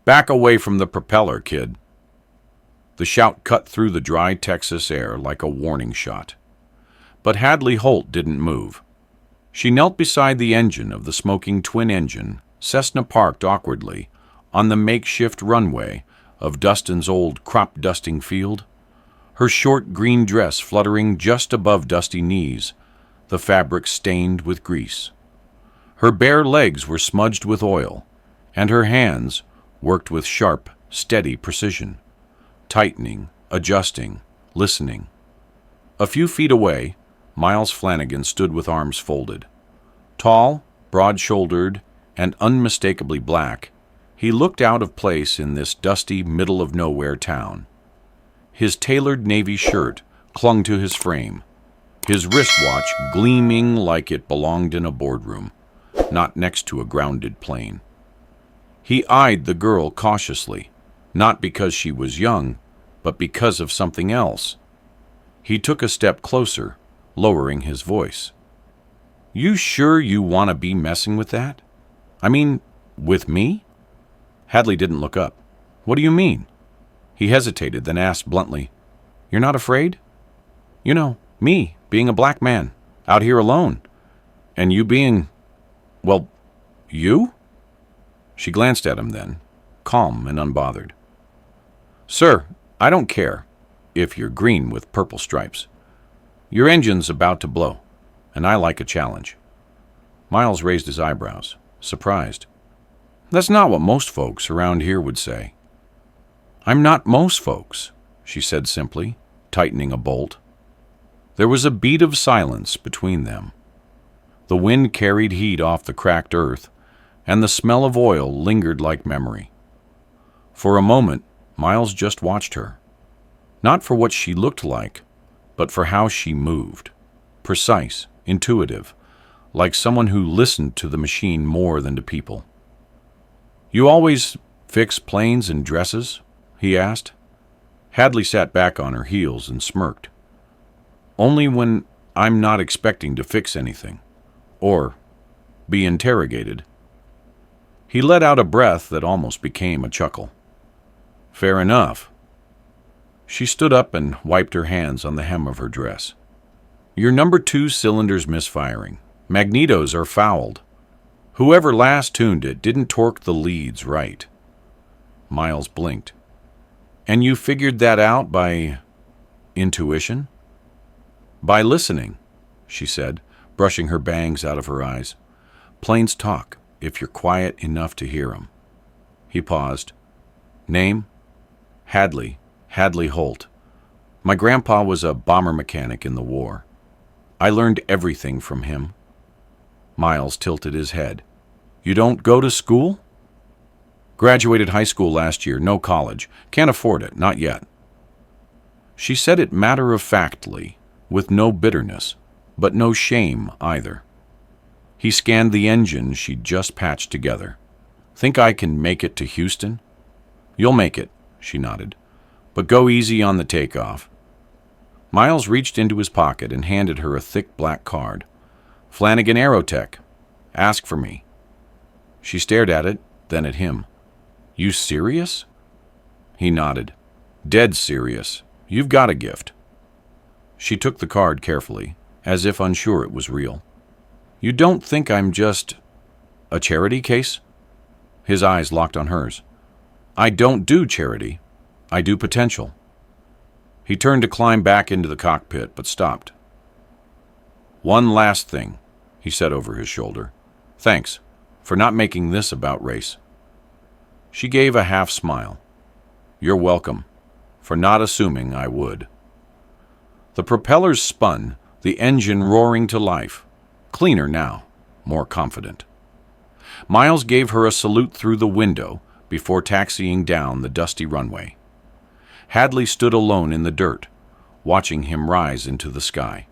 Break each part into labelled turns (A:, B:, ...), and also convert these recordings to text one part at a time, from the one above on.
A: Back away from the propeller, kid. The shout cut through the dry Texas air like a warning shot. But Hadley Holt didn't move. She knelt beside the engine of the smoking twin-engine Cessna parked awkwardly on the makeshift runway of Dustin's old crop-dusting field, her short green dress fluttering just above dusty knees, the fabric stained with grease. Her bare legs were smudged with oil, and her hands worked with sharp, steady precision, tightening, adjusting, listening. A few feet away, Miles Flanagan stood with arms folded. Tall, broad-shouldered, and unmistakably black, he looked out of place in this dusty, middle-of-nowhere town. His tailored navy shirt clung to his frame, his wristwatch gleaming like it belonged in a boardroom, not next to a grounded plane. He eyed the girl cautiously, not because she was young, but because of something else. He took a step closer, lowering his voice. "You sure you want to be messing with that? I mean, with me?" Hadley didn't look up. "What do you mean?" He hesitated, then asked bluntly, "You're not afraid? You know, me, being a black man, out here alone, and you being, well, you?" She glanced at him then, calm and unbothered. "Sir, I don't care if you're green with purple stripes. Your engine's about to blow, and I like a challenge." Miles raised his eyebrows, surprised. "That's not what most folks around here would say." "I'm not most folks," she said simply, tightening a bolt. There was a beat of silence between them. The wind carried heat off the cracked earth, and the smell of oil lingered like memory. For a moment, Miles just watched her. Not for what she looked like, but for how she moved. Precise, intuitive, like someone who listened to the machine more than to people. "You always fix planes and dresses?" he asked. Hadley sat back on her heels and smirked. "Only when I'm not expecting to fix anything, or be interrogated." He let out a breath that almost became a chuckle. "Fair enough." She stood up and wiped her hands on the hem of her dress. "Your number 2 cylinder's misfiring. Magnetos are fouled. Whoever last tuned it didn't torque the leads right." Miles blinked. "And you figured that out by intuition?" "By listening," she said, brushing her bangs out of her eyes. "Planes talk, if you're quiet enough to hear 'em." He paused. "Name?" Hadley Holt. My grandpa was a bomber mechanic in the war. I learned everything from him." Miles tilted his head. "You don't go to school?" "Graduated high school last year, no college. Can't afford it, not yet." She said it matter-of-factly, with no bitterness, but no shame either. He scanned the engine she'd just patched together. "Think I can make it to Houston?" "You'll make it," she nodded. "But go easy on the takeoff." Miles reached into his pocket and handed her a thick black card. "Flanagan Aerotech. Ask for me." She stared at it, then at him. "You serious?" He nodded. "Dead serious. You've got a gift." She took the card carefully, as if unsure it was real. "You don't think I'm just a charity case?" His eyes locked on hers. "I don't do charity. I do potential." He turned to climb back into the cockpit, but stopped. "One last thing," he said over his shoulder. "Thanks for not making this about race." She gave a half smile. "You're welcome for not assuming I would." The propellers spun, the engine roaring to life. Cleaner now, more confident. Miles gave her a salute through the window before taxiing down the dusty runway. Hadley stood alone in the dirt, watching him rise into the sky.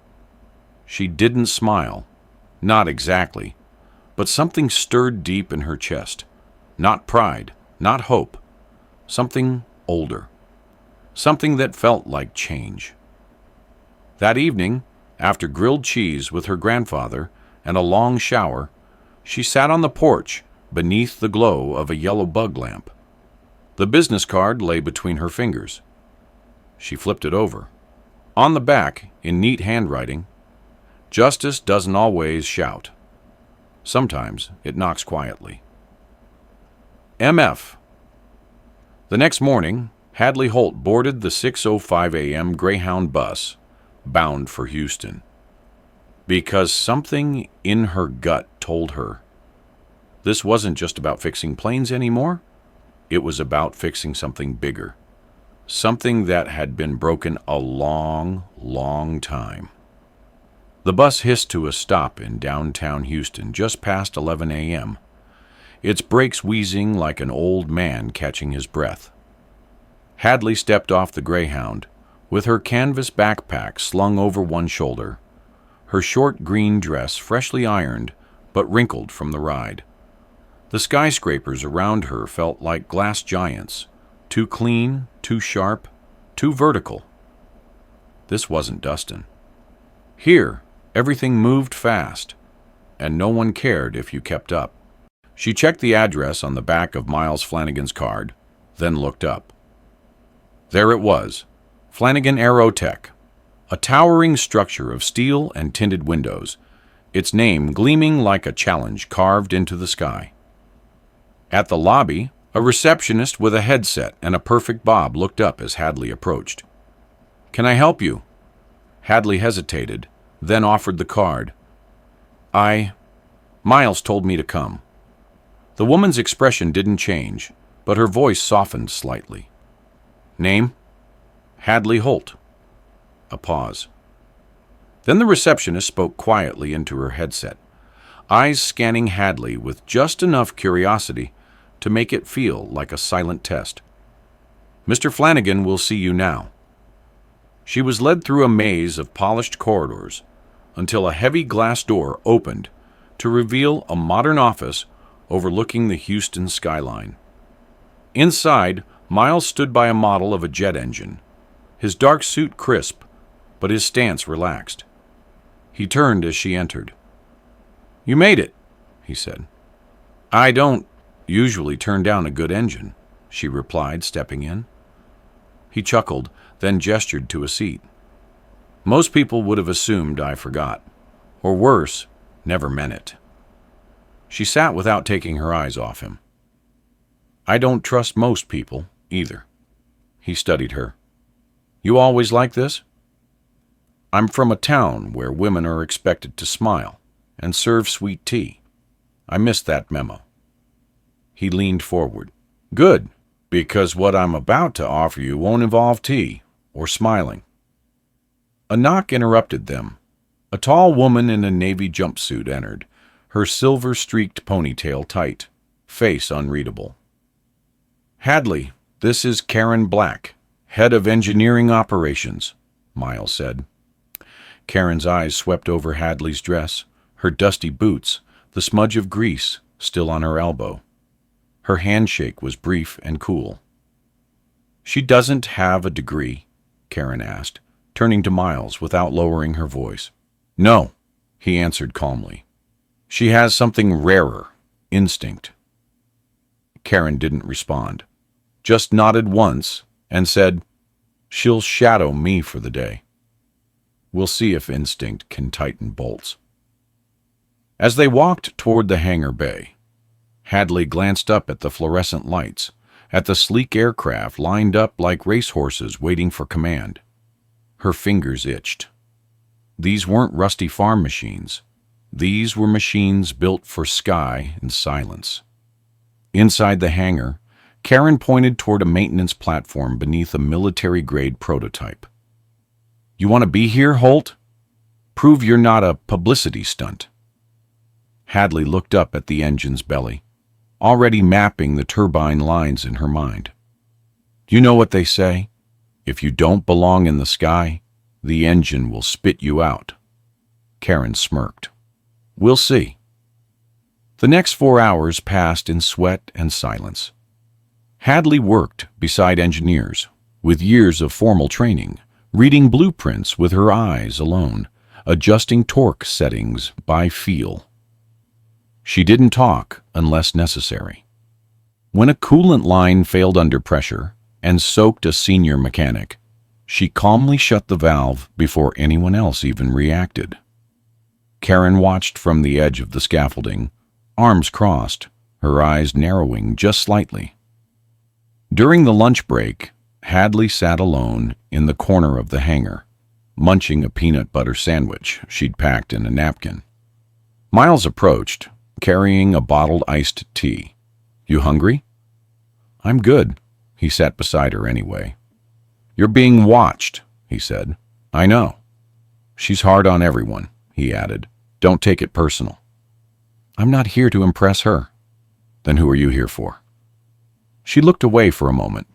A: She didn't smile, not exactly, but something stirred deep in her chest. Not pride, not hope, something older. Something that felt like change. That evening, after grilled cheese with her grandfather and a long shower, she sat on the porch beneath the glow of a yellow bug lamp. The business card lay between her fingers. She flipped it over. On the back, in neat handwriting, "Justice doesn't always shout. Sometimes it knocks quietly." MF. The next morning, Hadley Holt boarded the 6:05 a.m. Greyhound bus, bound for Houston. Because something in her gut told her this wasn't just about fixing planes anymore. It was about fixing something bigger. Something that had been broken a long, long time. The bus hissed to a stop in downtown Houston just past 11 a.m., its brakes wheezing like an old man catching his breath. Hadley stepped off the Greyhound, with her canvas backpack slung over one shoulder, her short green dress freshly ironed but wrinkled from the ride. The skyscrapers around her felt like glass giants, too clean, too sharp, too vertical. This wasn't Dustin. Here, everything moved fast, and no one cared if you kept up. She checked the address on the back of Miles Flanagan's card, then looked up. There it was, Flanagan Aerotech, a towering structure of steel and tinted windows, its name gleaming like a challenge carved into the sky. At the lobby, a receptionist with a headset and a perfect bob looked up as Hadley approached. "Can I help you?" Hadley hesitated, then offered the card. Miles told me to come." The woman's expression didn't change, but her voice softened slightly. "Name?" "Hadley Holt." A pause. Then the receptionist spoke quietly into her headset, eyes scanning Hadley with just enough curiosity to make it feel like a silent test. "Mr. Flanagan will see you now." She was led through a maze of polished corridors until a heavy glass door opened to reveal a modern office overlooking the Houston skyline. Inside, Miles stood by a model of a jet engine, his dark suit crisp, but his stance relaxed. He turned as she entered. "You made it," he said. "I don't usually turn down a good engine," she replied, stepping in. He chuckled, then gestured to a seat. "Most people would have assumed I forgot, or worse, never meant it." She sat without taking her eyes off him. "I don't trust most people, either." He studied her. "You always like this?" "I'm from a town where women are expected to smile and serve sweet tea. I missed that memo." He leaned forward. "Good, because what I'm about to offer you won't involve tea or smiling." A knock interrupted them. A tall woman in a navy jumpsuit entered, her silver-streaked ponytail tight, face unreadable. "Hadley, this is Karen Black, head of engineering operations," Miles said. Karen's eyes swept over Hadley's dress, her dusty boots, the smudge of grease still on her elbow. Her handshake was brief and cool. "She doesn't have a degree?" Karen asked, turning to Miles without lowering her voice. "No," he answered calmly. "She has something rarer, instinct." Karen didn't respond, just nodded once and said, "She'll shadow me for the day. We'll see if instinct can tighten bolts." As they walked toward the hangar bay, Hadley glanced up at the fluorescent lights, at the sleek aircraft lined up like racehorses waiting for command. Her fingers itched. These weren't rusty farm machines. These were machines built for sky and silence. Inside the hangar, Karen pointed toward a maintenance platform beneath a military-grade prototype. "You want to be here, Holt? Prove you're not a publicity stunt." Hadley looked up at the engine's belly, already mapping the turbine lines in her mind. "You know what they say? If you don't belong in the sky, the engine will spit you out." Karen smirked. "We'll see." The next 4 hours passed in sweat and silence. Hadley worked beside engineers, with years of formal training, reading blueprints with her eyes alone, adjusting torque settings by feel. She didn't talk unless necessary. When a coolant line failed under pressure and soaked a senior mechanic, she calmly shut the valve before anyone else even reacted. Karen watched from the edge of the scaffolding, arms crossed, her eyes narrowing just slightly. During the lunch break, Hadley sat alone in the corner of the hangar, munching a peanut butter sandwich she'd packed in a napkin. Miles approached, carrying a bottled iced tea. "You hungry?" "I'm good." He sat beside her anyway. "You're being watched," he said. "I know." "She's hard on everyone," he added. "Don't take it personal." "I'm not here to impress her." "Then who are you here for?" She looked away for a moment.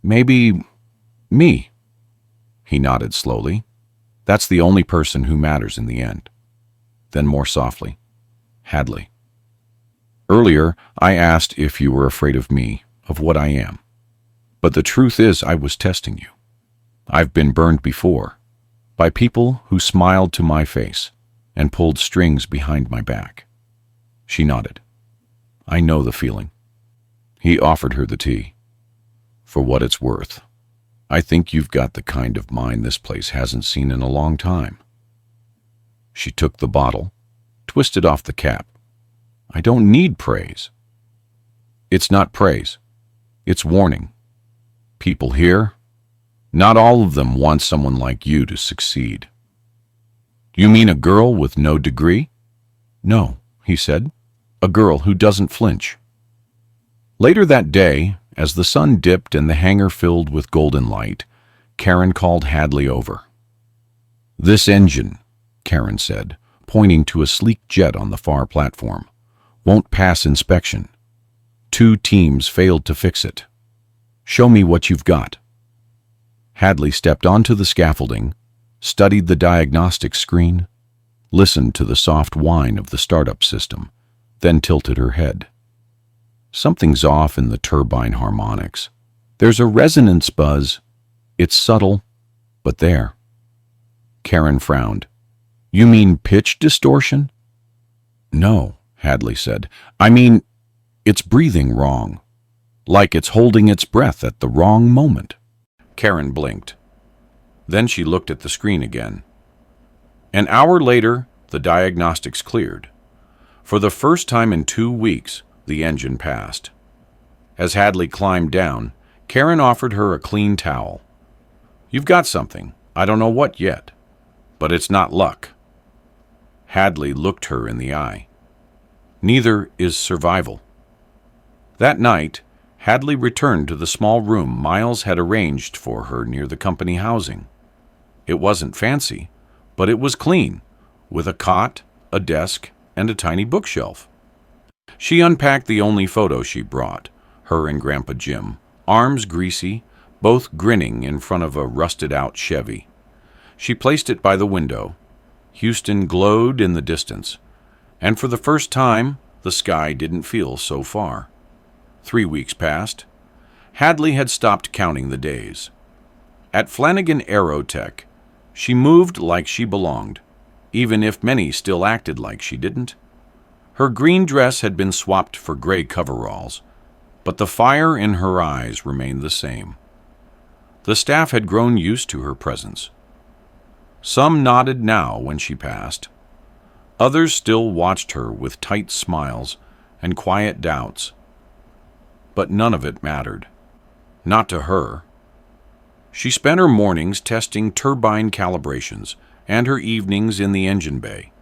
A: "Maybe me." He nodded slowly. "That's the only person who matters in the end." Then more softly, "Hadley. Earlier, I asked if you were afraid of me, of what I am. But the truth is I was testing you. I've been burned before, by people who smiled to my face and pulled strings behind my back." She nodded. "I know the feeling." He offered her the tea. "For what it's worth, I think you've got the kind of mind this place hasn't seen in a long time." She took the bottle, twisted off the cap. "I don't need praise." "It's not praise. It's warning. People here, not all of them want someone like you to succeed." "You mean a girl with no degree?" "No," he said. "A girl who doesn't flinch." Later that day, as the sun dipped and the hangar filled with golden light, Karen called Hadley over. "This engine," Karen said, pointing to a sleek jet on the far platform, "won't pass inspection. 2 teams failed to fix it. Show me what you've got." Hadley stepped onto the scaffolding, studied the diagnostic screen, listened to the soft whine of the startup system, then tilted her head. "Something's off in the turbine harmonics. There's a resonance buzz. It's subtle, but there." Karen frowned. "You mean pitch distortion?" "No," Hadley said. "I mean, it's breathing wrong. Like it's holding its breath at the wrong moment." Karen blinked. Then she looked at the screen again. An hour later, the diagnostics cleared. For the first time in 2 weeks, the engine passed. As Hadley climbed down, Karen offered her a clean towel. "You've got something. I don't know what yet. But it's not luck." Hadley looked her in the eye. "Neither is survival." That night, Hadley returned to the small room Miles had arranged for her near the company housing. It wasn't fancy, but it was clean, with a cot, a desk, and a tiny bookshelf. She unpacked the only photo she brought, her and Grandpa Jim, arms greasy, both grinning in front of a rusted-out Chevy. She placed it by the window. Houston glowed in the distance, and for the first time, the sky didn't feel so far. 3 weeks passed. Hadley had stopped counting the days. At Flanagan Aerotech, she moved like she belonged, even if many still acted like she didn't. Her green dress had been swapped for gray coveralls, but the fire in her eyes remained the same. The staff had grown used to her presence. Some nodded now when she passed. Others still watched her with tight smiles and quiet doubts. But none of it mattered. Not to her. She spent her mornings testing turbine calibrations and her evenings in the engine bay,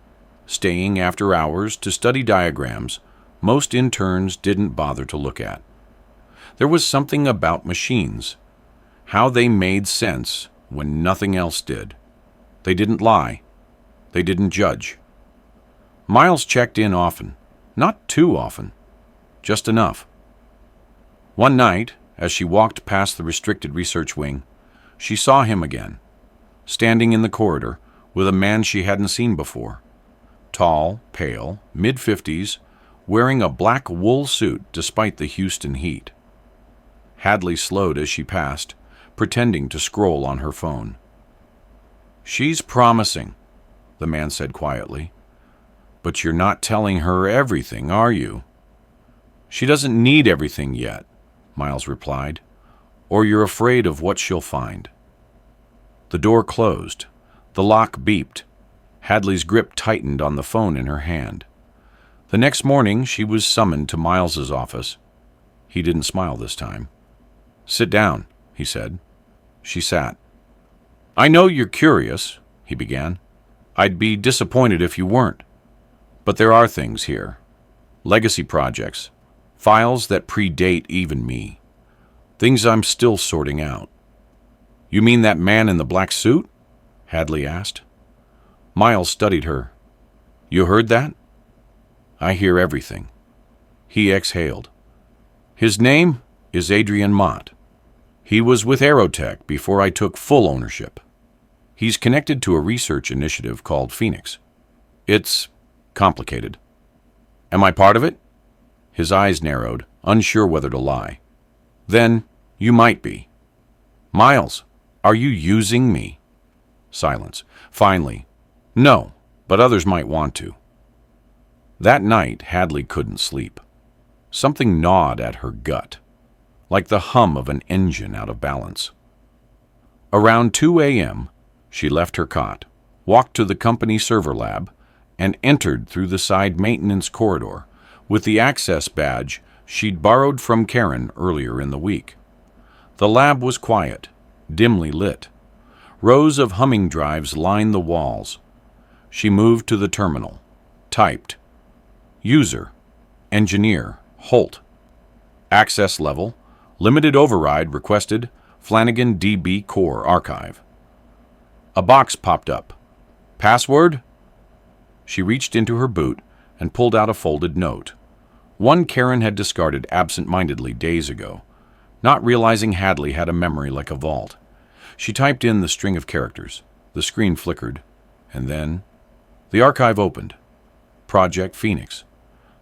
A: staying after hours to study diagrams most interns didn't bother to look at. There was something about machines, how they made sense when nothing else did. They didn't lie. They didn't judge. Miles checked in often, not too often, just enough. One night, as she walked past the restricted research wing, she saw him again, standing in the corridor with a man she hadn't seen before. Tall, pale, mid-50s, wearing a black wool suit despite the Houston heat. Hadley slowed as she passed, pretending to scroll on her phone. "She's promising," the man said quietly. "But you're not telling her everything, are you?" She doesn't need everything yet, Miles replied, or you're afraid of what she'll find. The door closed. The lock beeped. Hadley's grip tightened on the phone in her hand. The next morning, she was summoned to Miles's office. He didn't smile this time. "Sit down," he said. She sat. "I know you're curious," he began. "I'd be disappointed if you weren't. But there are things here. Legacy projects. Files that predate even me. Things I'm still sorting out." "You mean that man in the black suit?" Hadley asked. Miles studied her. "You heard that?" "I hear everything." He exhaled. "His name is Adrian Mott. He was with Aerotech before I took full ownership. He's connected to a research initiative called Phoenix. It's complicated. Am I part of it?" His eyes narrowed, unsure whether to lie. "Then you might be." "Miles, are you using me?" Silence. Finally, "No, but others might want to." That night, Hadley couldn't sleep. Something gnawed at her gut, like the hum of an engine out of balance. Around 2 a.m., she left her cot, walked to the company server lab, and entered through the side maintenance corridor with the access badge she'd borrowed from Karen earlier in the week. The lab was quiet, dimly lit. Rows of humming drives lined the walls. She moved to the terminal, typed, "User, Engineer, Holt. Access level, limited override requested, Flanagan DB Core Archive." A box popped up. "Password?" She reached into her boot and pulled out a folded note. One Karen had discarded absent-mindedly days ago, not realizing Hadley had a memory like a vault. She typed in the string of characters. The screen flickered, and then the archive opened. Project Phoenix.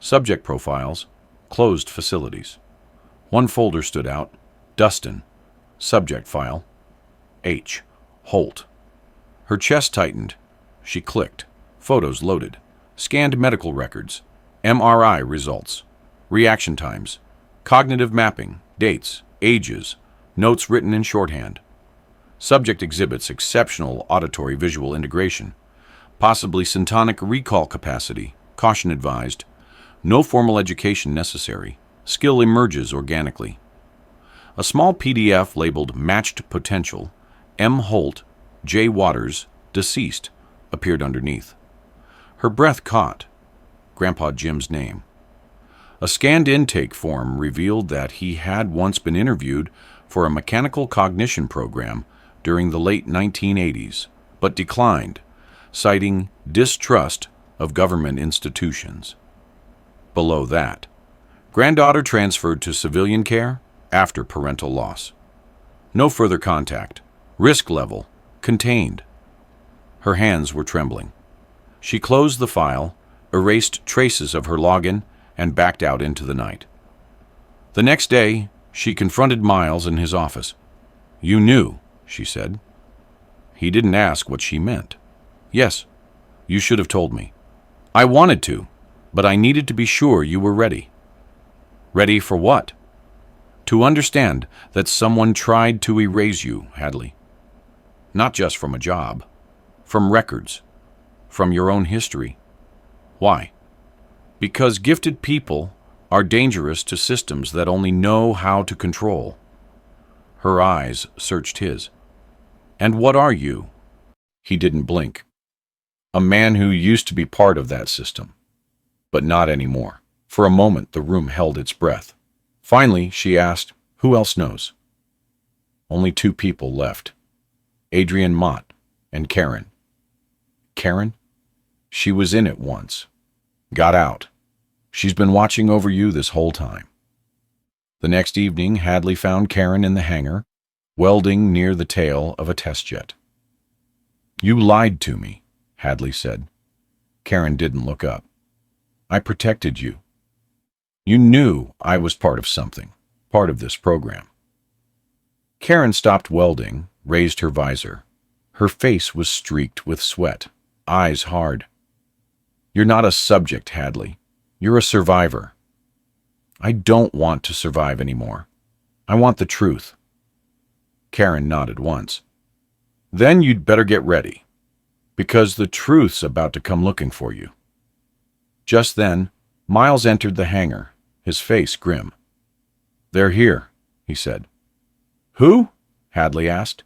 A: Subject profiles. Closed facilities. One folder stood out. Dustin. Subject file. H. Holt. Her chest tightened. She clicked. Photos loaded. Scanned medical records. MRI results. Reaction times. Cognitive mapping. Dates. Ages. Notes written in shorthand. Subject exhibits exceptional auditory visual integration. Possibly syntonic recall capacity. Caution advised. No formal education necessary. Skill emerges organically. A small PDF labeled Matched Potential, M. Holt, J. Waters, deceased, appeared underneath. Her breath caught. Grandpa Jim's name. A scanned intake form revealed that he had once been interviewed for a mechanical cognition program during the late 1980s, but declined, citing distrust of government institutions. Below that, granddaughter transferred to civilian care after parental loss. No further contact. Risk level contained. Her hands were trembling. She closed the file, erased traces of her login, and backed out into the night. The next day, she confronted Miles in his office. "You knew," she said. He didn't ask what she meant. "Yes, you should have told me. I wanted to, but I needed to be sure you were ready." "Ready for what?" "To understand that someone tried to erase you, Hadley. Not just from a job, from records, from your own history." "Why?" "Because gifted people are dangerous to systems that only know how to control." Her eyes searched his. "And what are you?" He didn't blink. "A man who used to be part of that system, but not anymore." For a moment, the room held its breath. Finally, she asked, "Who else knows?" Only two people left. Adrian Mott and Karen. Karen? She was in it once. Got out. She's been watching over you this whole time. The next evening, Hadley found Karen in the hangar, welding near the tail of a test jet. "You lied to me," Hadley said. Karen didn't look up. "I protected you. You knew I was part of something, part of this program." Karen stopped welding, raised her visor. Her face was streaked with sweat, eyes hard. "You're not a subject, Hadley. You're a survivor." I don't want to survive anymore. I want the truth. Karen nodded once. Then you'd better get ready, because the truth's about to come looking for you. Just then, Miles entered the hangar, his face grim. They're here, he said. Who? Hadley asked.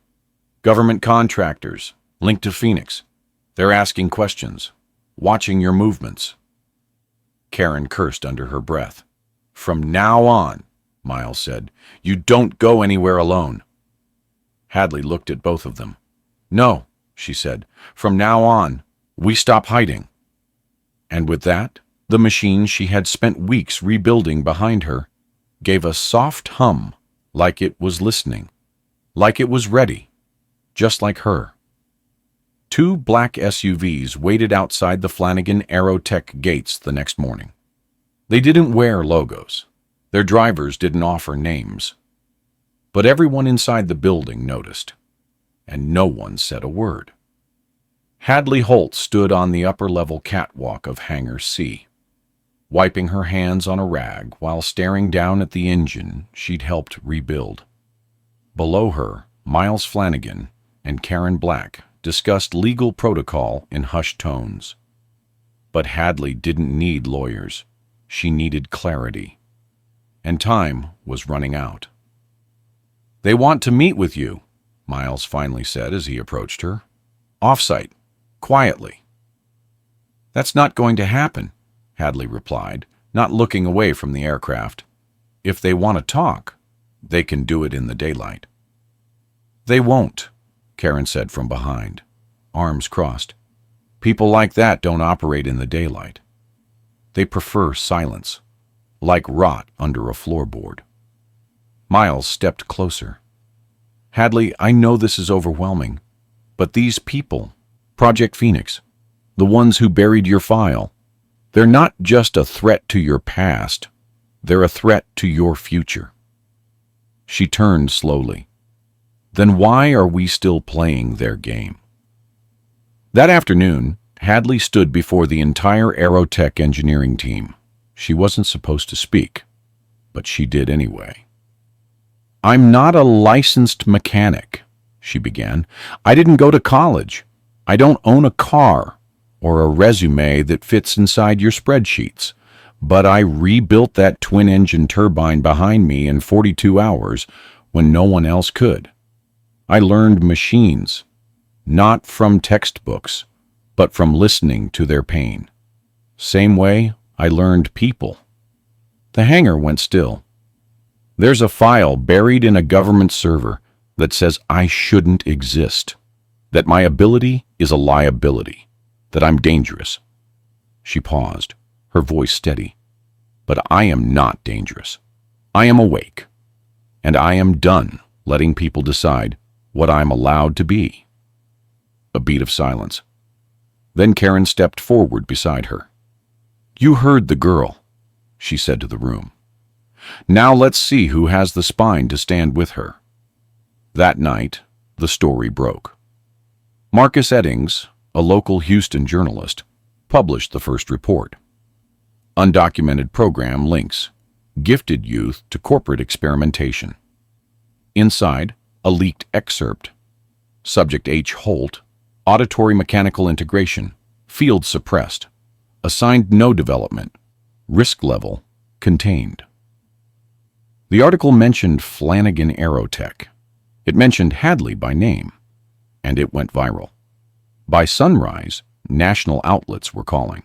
A: Government contractors, linked to Phoenix. They're asking questions, watching your movements. Karen cursed under her breath. From now on, Miles said, you don't go anywhere alone. Hadley looked at both of them. No, she said, from now on, we stop hiding. And with that, the machine she had spent weeks rebuilding behind her gave a soft hum, like it was listening, like it was ready, just like her. 2 black SUVs waited outside the Flanagan Aerotech gates the next morning. They didn't wear logos. Their drivers didn't offer names. But everyone inside the building noticed, and no one said a word. Hadley Holt stood on the upper-level catwalk of Hangar C, wiping her hands on a rag while staring down at the engine she'd helped rebuild. Below her, Miles Flanagan and Karen Black discussed legal protocol in hushed tones. But Hadley didn't need lawyers. She needed clarity. And time was running out. They want to meet with you, Miles finally said as he approached her. Off-site, quietly. That's not going to happen, Hadley replied, not looking away from the aircraft. If they want to talk, they can do it in the daylight. They won't, Karen said from behind, arms crossed. People like that don't operate in the daylight. They prefer silence, like rot under a floorboard. Miles stepped closer. Hadley, I know this is overwhelming, but these people, Project Phoenix, the ones who buried your file, they're not just a threat to your past, they're a threat to your future. She turned slowly. Then why are we still playing their game? That afternoon, Hadley stood before the entire Aerotech engineering team. She wasn't supposed to speak, but she did anyway. I'm not a licensed mechanic, she began. I didn't go to college. I don't own a car or a resume that fits inside your spreadsheets, but I rebuilt that twin-engine turbine behind me in 42 hours when no one else could. I learned machines, not from textbooks, but from listening to their pain. Same way I learned people. The hangar went still. There's a file buried in a government server that says I shouldn't exist, that my ability is a liability, that I'm dangerous. She paused, her voice steady. But I am not dangerous. I am awake, and I am done letting people decide what I'm allowed to be. A beat of silence. Then Karen stepped forward beside her. You heard the girl, she said to the room. Now let's see who has the spine to stand with her. That night, the story broke. Marcus Eddings, a local Houston journalist, published the first report. Undocumented program links gifted youth to corporate experimentation. Inside, a leaked excerpt. Subject H. Holt, auditory mechanical integration, field suppressed, assigned no development, risk level contained. The article mentioned Flanagan Aerotech. It mentioned Hadley by name, and it went viral. By sunrise, national outlets were calling.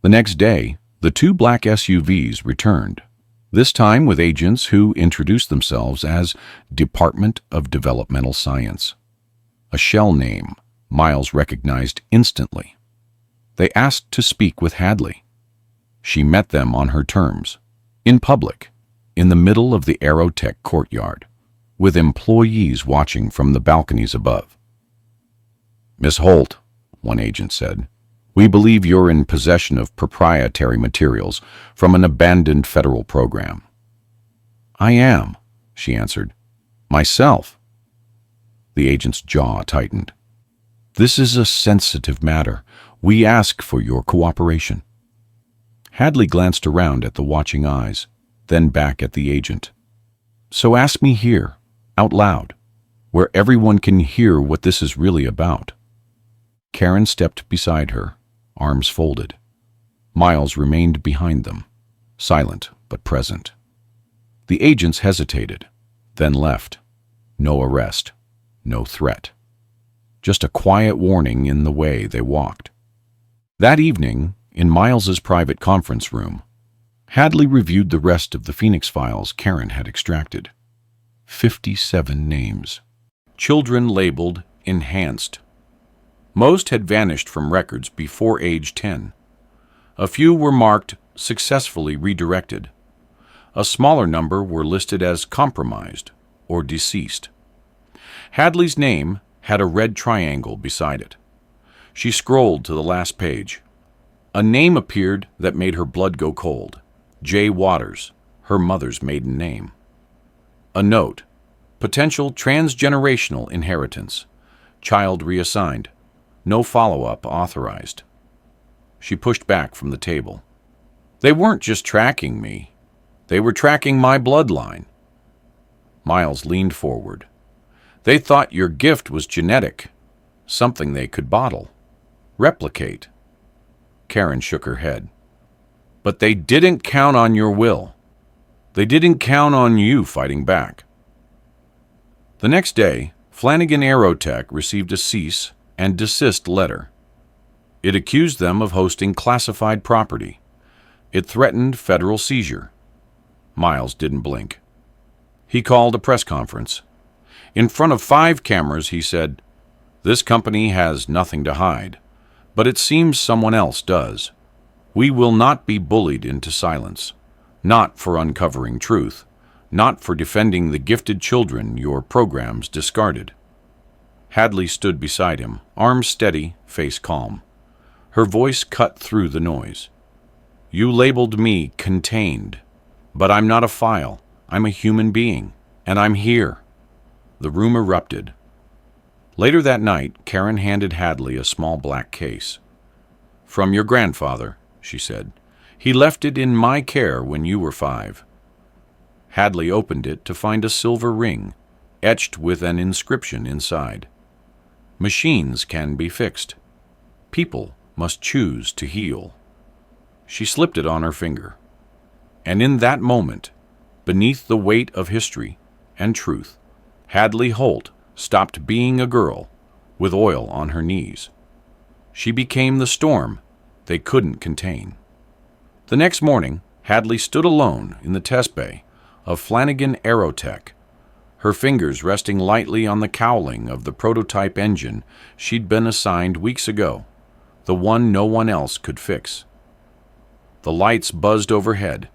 A: The next day, the 2 black SUVs returned, this time with agents who introduced themselves as Department of Developmental Science, a shell name Miles recognized instantly. They asked to speak with Hadley. She met them on her terms, in public, in the middle of the Aerotech courtyard, with employees watching from the balconies above. Miss Holt, one agent said, we believe you're in possession of proprietary materials from an abandoned federal program. I am, she answered. Myself. The agent's jaw tightened. This is a sensitive matter. We ask for your cooperation. Hadley glanced around at the watching eyes. then back at the agent. "So ask me here, out loud, where everyone can hear what this is really about." Karen stepped beside her, arms folded. Miles remained behind them, silent but present. The agents hesitated, then left. No arrest, no threat. Just a quiet warning in the way they walked. That evening, in Miles's private conference room, Hadley reviewed the rest of the Phoenix files Karen had extracted. 57 names. Children labeled enhanced. Most had vanished from records before age 10. A few were marked successfully redirected. A smaller number were listed as compromised or deceased. Hadley's name had a red triangle beside it. She scrolled to the last page. A name appeared that made her blood go cold. J. Waters, her mother's maiden name. A note: potential transgenerational inheritance. Child reassigned. No follow-up authorized. She pushed back from the table. They weren't just tracking me. They were tracking my bloodline. Miles leaned forward. They thought your gift was genetic, something they could bottle, replicate. Karen shook her head. But they didn't count on your will. They didn't count on you fighting back. The next day, Flanagan Aerotech received a cease and desist letter. It accused them of hosting classified property. It threatened federal seizure. Miles didn't blink. He called a press conference. In front of 5 cameras, he said, "This company has nothing to hide, but it seems someone else does. We will not be bullied into silence, not for uncovering truth, not for defending the gifted children your programs discarded." Hadley stood beside him, arms steady, face calm. Her voice cut through the noise. "You labeled me contained, but I'm not a file. I'm a human being, and I'm here." The room erupted. Later that night, Karen handed Hadley a small black case. "From your grandfather," she said. "He left it in my care when you were 5. Hadley opened it to find a silver ring, etched with an inscription inside. "Machines can be fixed. People must choose to heal." She slipped it on her finger. And in that moment, beneath the weight of history and truth, Hadley Holt stopped being a girl with oil on her knees. She became the storm they couldn't contain. The next morning, Hadley stood alone in the test bay of Flanagan Aerotech, her fingers resting lightly on the cowling of the prototype engine she'd been assigned weeks ago, the one no one else could fix. The lights buzzed overhead,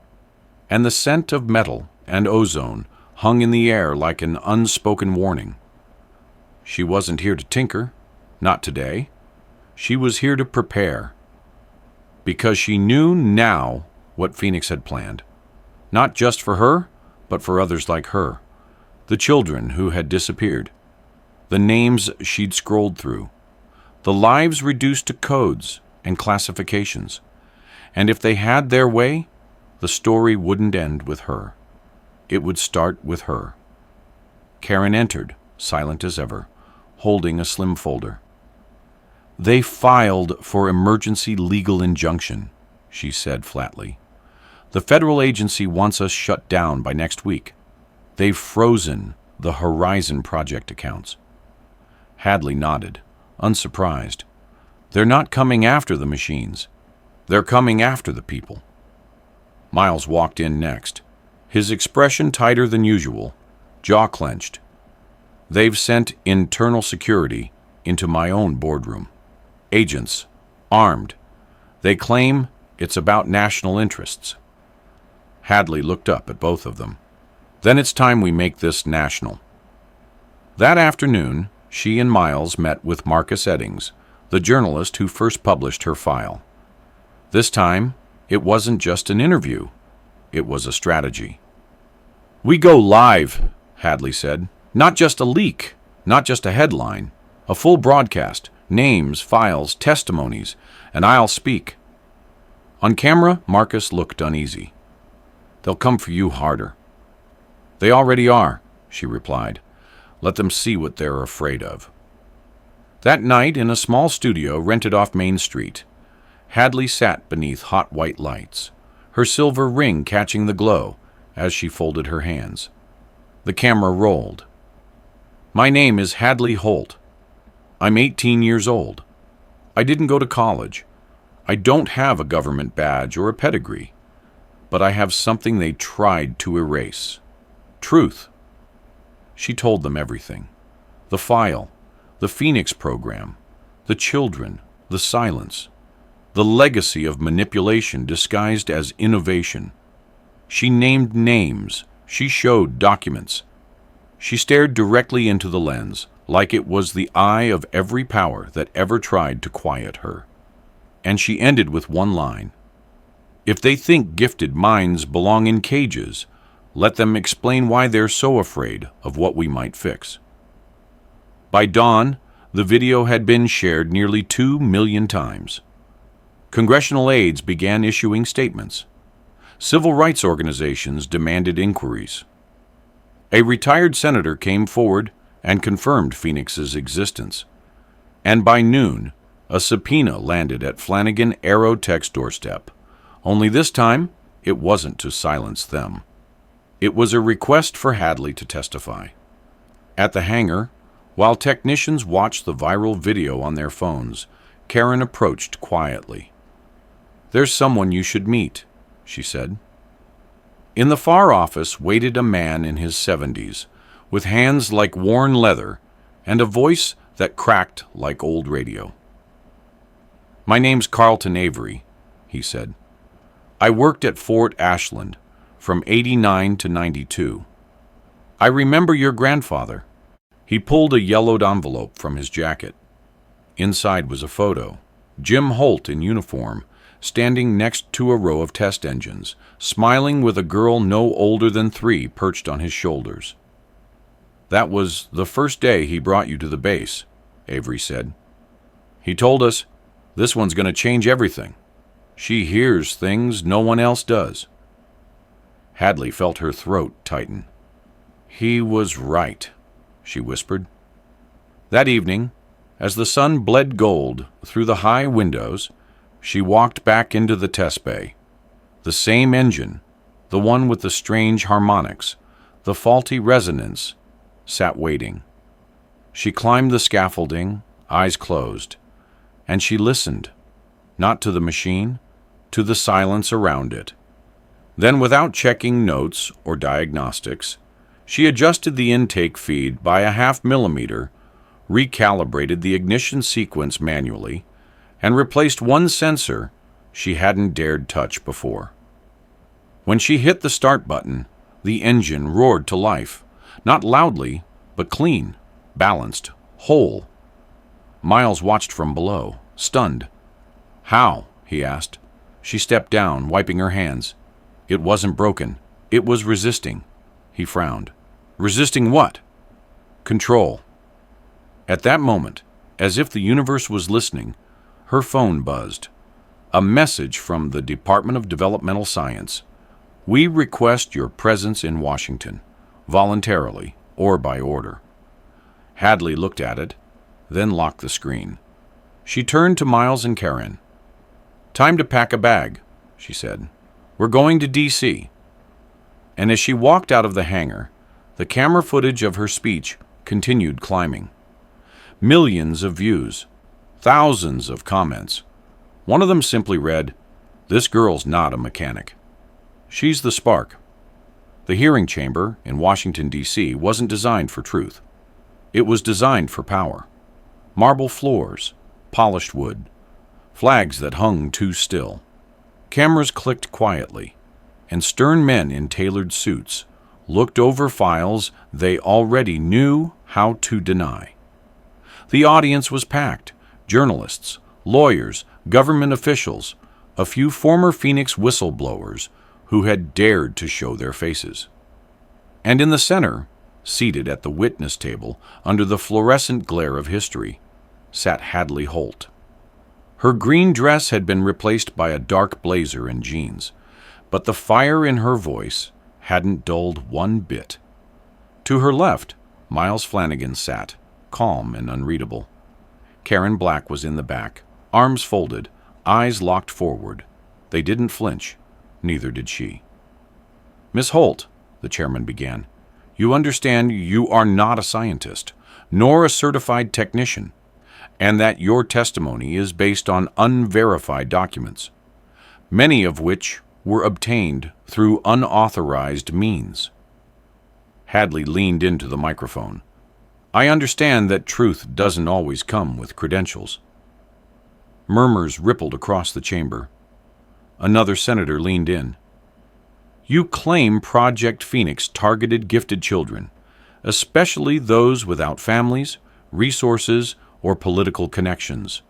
A: and the scent of metal and ozone hung in the air like an unspoken warning. She wasn't here to tinker, not today. She was here to prepare. Because she knew now what Phoenix had planned, not just for her, but for others like her, the children who had disappeared, the names she'd scrolled through, the lives reduced to codes and classifications. And if they had their way, the story wouldn't end with her. It would start with her. Karen entered, silent as ever, holding a slim folder. "They filed for emergency legal injunction," she said flatly. "The federal agency wants us shut down by next week. They've frozen the Horizon Project accounts." Hadley nodded, unsurprised. "They're not coming after the machines. They're coming after the people." Miles walked in next, his expression tighter than usual, jaw clenched. "They've sent internal security into my own boardroom. Agents, armed. They claim it's about national interests." Hadley looked up at both of them. "Then it's time we make this national." That afternoon, she and Miles met with Marcus Eddings, the journalist who first published her file. This time, it wasn't just an interview. It was a strategy. "We go live," Hadley said. "Not just a leak, not just a headline. A full broadcast, names, files, testimonies, and I'll speak." On camera, Marcus looked uneasy. They'll come for you harder." "They already are," she replied. "Let them see what they're afraid of." That night, in a small studio rented off Main Street, Hadley sat beneath hot white lights, her silver ring catching the glow as she folded her hands. The camera rolled. "My name is Hadley Holt. I'm 18 years old. I didn't go to college. I don't have a government badge or a pedigree, but I have something they tried to erase. Truth." She told them everything. The file, the Phoenix program, the children, the silence, the legacy of manipulation disguised as innovation. She named names. She showed documents. She stared directly into the lens, like it was the eye of every power that ever tried to quiet her. And she ended with one line: "If they think gifted minds belong in cages, let them explain why they're so afraid of what we might fix." By dawn, the video had been shared nearly 2 million times. Congressional aides began issuing statements. Civil rights organizations demanded inquiries. A retired senator came forward and confirmed Phoenix's existence. And by noon, a subpoena landed at Flanagan Aerotech's doorstep. Only this time, it wasn't to silence them. It was a request for Hadley to testify. At the hangar, while technicians watched the viral video on their phones, Karen approached quietly. "There's someone you should meet," she said. In the far office waited a man in his 70s, with hands like worn leather and a voice that cracked like old radio. "My name's Carlton Avery," he said. "I worked at Fort Ashland from 89 to 92. I remember your grandfather." He pulled a yellowed envelope from his jacket. Inside was a photo. Jim Holt in uniform, standing next to a row of test engines, smiling with a girl no older than 3 perched on his shoulders. "That was the first day he brought you to the base," Avery said. "He told us, this one's going to change everything. She hears things no one else does." Hadley felt her throat tighten. "He was right," she whispered. That evening, as the sun bled gold through the high windows, she walked back into the test bay. The same engine, the one with the strange harmonics, the faulty resonance, sat waiting. She climbed the scaffolding, eyes closed, and she listened, not to the machine, to the silence around it. Then, without checking notes or diagnostics, she adjusted the intake feed by a 0.5 millimeter, recalibrated the ignition sequence manually, and replaced one sensor she hadn't dared touch before. When she hit the start button, the engine roared to life, not loudly, but clean, balanced, whole. Miles watched from below, stunned. "How?" he asked. She stepped down, wiping her hands. "It wasn't broken. It was resisting." He frowned. "Resisting what?" "Control." At that moment, as if the universe was listening, her phone buzzed. A message from the Department of Developmental Science. "We request your presence in Washington, voluntarily or by order." Hadley looked at it, then locked the screen. She turned to Miles and Karen. "Time to pack a bag," she said. "We're going to D.C. And as she walked out of the hangar, the camera footage of her speech continued climbing. Millions of views, thousands of comments. One of them simply read, "This girl's not a mechanic. She's the spark." The hearing chamber in Washington, D.C. wasn't designed for truth. It was designed for power. Marble floors, polished wood, flags that hung too still. Cameras clicked quietly, and stern men in tailored suits looked over files they already knew how to deny. The audience was packed: journalists, lawyers, government officials, a few former Phoenix whistleblowers who had dared to show their faces. And in the center, seated at the witness table under the fluorescent glare of history, sat Hadley Holt. Her green dress had been replaced by a dark blazer and jeans, but the fire in her voice hadn't dulled one bit. To her left, Miles Flanagan sat, calm and unreadable. Karen Black was in the back, arms folded, eyes locked forward. They didn't flinch. Neither did she. "Miss Holt," the chairman began, "you understand you are not a scientist, nor a certified technician, and that your testimony is based on unverified documents, many of which were obtained through unauthorized means." Hadley leaned into the microphone. "I understand that truth doesn't always come with credentials." Murmurs rippled across the chamber. Another senator leaned in. "You claim Project Phoenix targeted gifted children, especially those without families, resources, or political connections.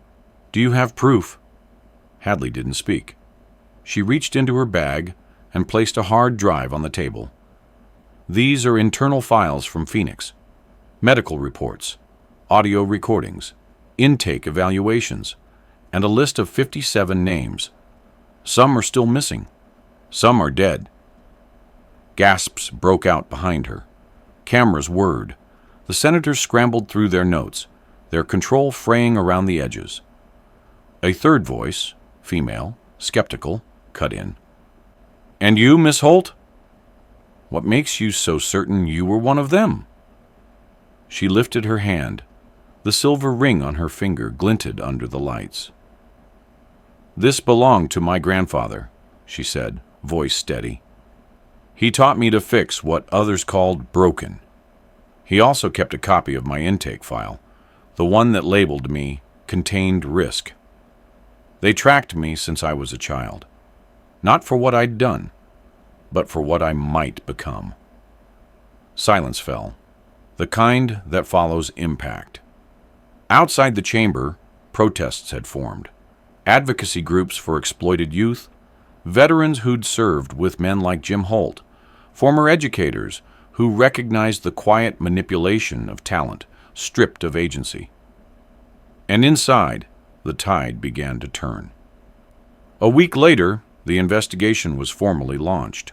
A: Do you have proof?" Hadley didn't speak. She reached into her bag and placed a hard drive on the table. "These are internal files from Phoenix. Medical reports, audio recordings, intake evaluations, and a list of 57 names. Some are still missing. Some are dead." Gasps broke out behind her. Cameras whirred. The senators scrambled through their notes, their control fraying around the edges. A third voice, female, skeptical, cut in. "And you, Miss Holt? What makes you so certain you were one of them?" She lifted her hand. The silver ring on her finger glinted under the lights. "This belonged to my grandfather," she said, voice steady. "He taught me to fix what others called broken. He also kept a copy of my intake file, the one that labeled me contained risk. They tracked me since I was a child, not for what I'd done, but for what I might become." Silence fell, the kind that follows impact. Outside the chamber, protests had formed. Advocacy groups for exploited youth, veterans who'd served with men like Jim Holt, former educators who recognized the quiet manipulation of talent, stripped of agency. And inside, the tide began to turn. A week later, the investigation was formally launched.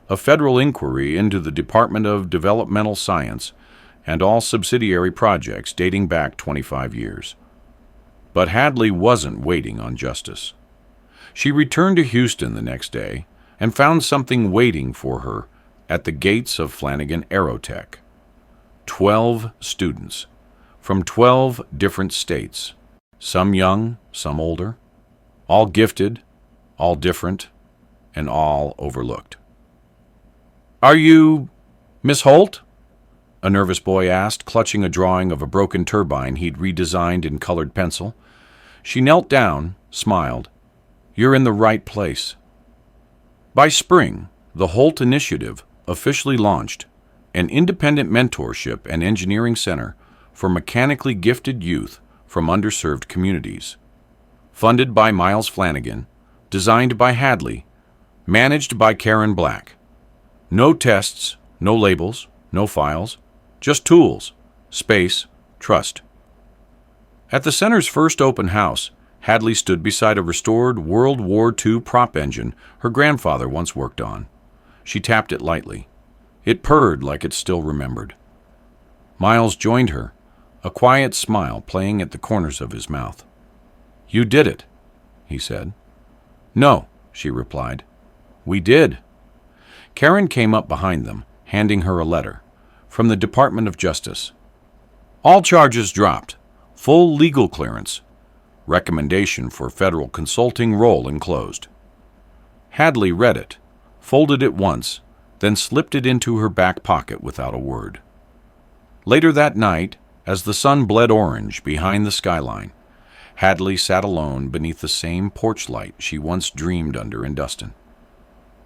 A: A federal inquiry into the Department of Developmental Science and all subsidiary projects dating back 25 years. But Hadley wasn't waiting on justice. She returned to Houston the next day and found something waiting for her at the gates of Flanagan Aerotech. 12 students from 12 different states, some young, some older, all gifted, all different, and all overlooked. "Are you Miss Holt?" a nervous boy asked, clutching a drawing of a broken turbine he'd redesigned in colored pencil. She knelt down, smiled. "You're in the right place." By spring, the Holt Initiative officially launched, an independent mentorship and engineering center for mechanically gifted youth from underserved communities. Funded by Miles Flanagan, designed by Hadley, managed by Karen Black. No tests, no labels, no files, just tools, space, trust. At the center's first open house, Hadley stood beside a restored World War II prop engine her grandfather once worked on. She tapped it lightly. It purred like it still remembered. Miles joined her, a quiet smile playing at the corners of his mouth. "You did it," he said. "No," she replied. "We did." Karen came up behind them, handing her a letter from the Department of Justice. "All charges dropped. Full legal clearance. Recommendation for federal consulting role enclosed." Hadley read it, folded it once, then slipped it into her back pocket without a word. Later that night, as the sun bled orange behind the skyline, Hadley sat alone beneath the same porch light she once dreamed under in Dustin.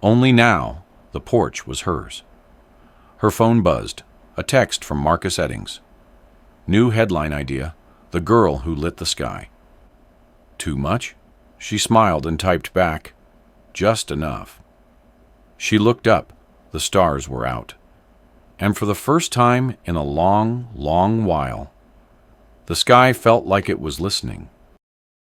A: Only now, the porch was hers. Her phone buzzed, a text from Marcus Eddings. New headline idea, "The Girl Who Lit the Sky." "Too much?" She smiled and typed back, "Just enough." She looked up. The stars were out. And for the first time in a long, long while, the sky felt like it was listening.